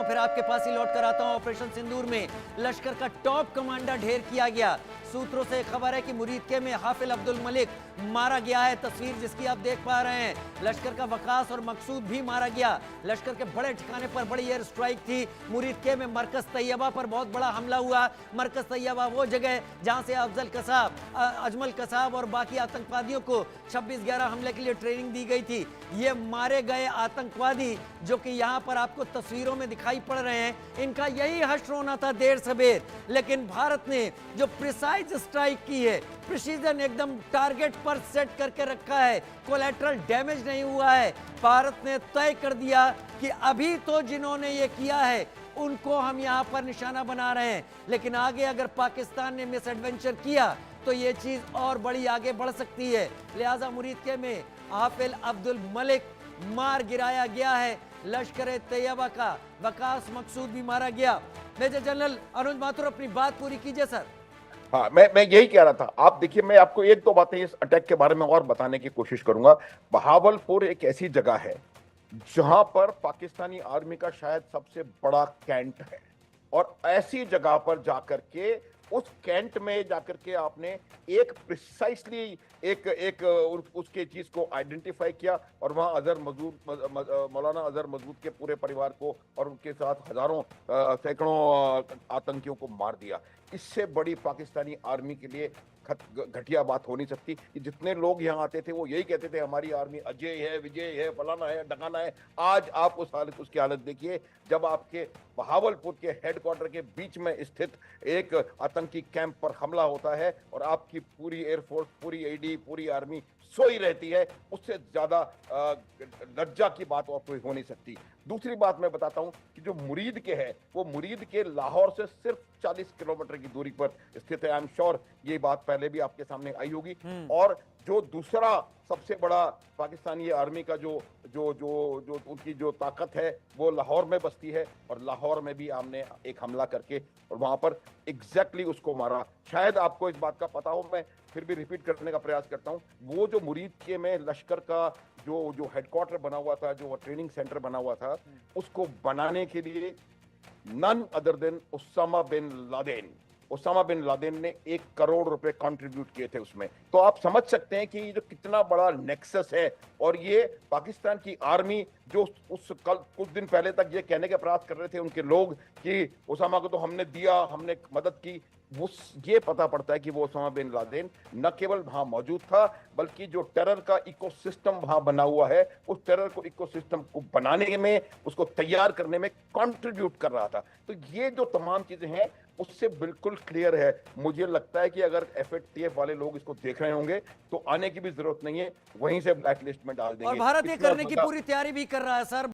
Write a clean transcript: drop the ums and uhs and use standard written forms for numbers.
हूं, फिर आपके पास ही लौट कर आता हूं। ऑपरेशन सिंदूर में लश्कर का टॉप कमांडर ढेर किया गया। सूत्रों से खबर है कि मुरीदके में हाफिज अब्दुल मलिक मारा गया है। तस्वीर जिसकी आप देख पा रहे हैं, लश्कर का वकास और मकसूद भी मारा गया। लश्कर के बड़े ठिकाने पर बड़ी एयर स्ट्राइक थी। मुरीदके में मरकज तैयबा पर बहुत बड़ा हमला हुआ। मरकज तैयबा वो जगह जहां से अफजल कसाब, अजमल कसाब और बाकी आतंकवादियों को 26/11 हमले के लिए ट्रेनिंग दी गई थी। ये मारे गए आतंकवादी जो कि यहां पर आपको तस्वीरों में दिखाई पड़ रहे हैं, इनका यही हश्र होना था देर सबेर। लेकिन भारत ने जो प्रिसाइज स्ट्राइक की है, प्रिसीजन एकदम टारगेट पर सेट करके रखा है, कोलैटरल डैमेज नहीं हुआ है। भारत ने तय कर दिया कि अभी तो जिन्होंने ये किया है उनको हम यहां पर निशाना बना रहे हैं, लेकिन आगे अगर पाकिस्तान ने मिस एडवेंचर किया तो ये चीज और बड़ी आगे बढ़ सकती है। लिहाजा मुरीदके में हाफिज अब्दुल मलिक मार गिराया गया है। लश्कर तैयबा का वकास मकसूद भी मारा गया। मेजर जनरल अनुज माथुर अपनी बात पूरी कीजिए सर। हाँ, मैं यही कह रहा था। आप देखिए, मैं आपको एक दो बातें इस अटैक के बारे में और बताने की कोशिश करूंगा। बहावलपुर एक ऐसी जगह है जहां पर पाकिस्तानी आर्मी का शायद सबसे बड़ा कैंट है, और ऐसी जगह पर जाकर के उस कैंट में जाकर के आपने एक प्रिसाइसली एक उसके चीज को आइडेंटिफाई किया, और वहां मौलाना अजहर मजदूर के पूरे परिवार को और उनके साथ हजारों सैकड़ों आतंकियों को मार दिया। इससे बड़ी पाकिस्तानी आर्मी के लिए घटिया बात हो नहीं सकती कि जितने लोग यहाँ आते थे वो यही कहते थे हमारी आर्मी अजय है, विजय है, फलाना है, डकाना है। आज आप उसकी हालत देखिए जब आपके बहावलपुर के हेडक्वार्टर के बीच में स्थित एक आतंकी कैंप पर हमला होता है और आपकी पूरी एयरफोर्स, पूरी एडी, पूरी आर्मी सोई रहती है। उससे ज्यादा लज्जा की बात और कोई हो नहीं सकती। दूसरी बात मैं बताता हूं कि जो मुरीद के है वो मुरीद के लाहौर से सिर्फ 40 किलोमीटर की दूरी पर स्थित है। आई एम श्योर ये बात पहले भी आपके सामने आई होगी। और जो दूसरा सबसे बड़ा पाकिस्तानी आर्मी का जो जो जो जो उनकी जो ताकत है वो लाहौर में बसती है, और लाहौर में भी हमने एक हमला करके और वहां पर एग्जैक्टली उसको मारा। शायद आपको इस बात का पता हो, मैं फिर भी रिपीट करने का प्रयास करता हूं। वो जो मुरीद के में लश्कर का जो हेडक्वार्टर बना हुआ था, जो ट्रेनिंग सेंटर बना हुआ था, उसको बनाने के लिए none other than Osama bin Laden ने 1 करोड़ रुपए कंट्रीब्यूट किए थे उसमें। तो आप समझ सकते हैं कि ये जो कितना बड़ा नेक्सस है। और ये पाकिस्तान की आर्मी जो कुछ दिन पहले तक ये कहने के प्रयास कर रहे थे उनके लोग कि उसामा को तो हमने दिया, हमने मदद की, वो ये पता पड़ता है कि वो उसामा बिन लादेन न केवल वहां मौजूद था बल्कि जो टेरर का इकोसिस्टम वहां बना हुआ है, उस टेरर को इकोसिस्टम को बनाने में, उसको तैयार करने में कंट्रीब्यूट कर रहा था। तो ये जो तमाम चीजें हैं उससे बिल्कुल क्लियर है। मुझे लगता है कि अगर एफएटीएफ वाले लोग इसको देख रहे होंगे तो आने की भी जरूरत नहीं है, वहीं से ब्लैक लिस्ट में डाल देंगे। और भारत ये करने की पूरी तैयारी भी कर रहा है सर।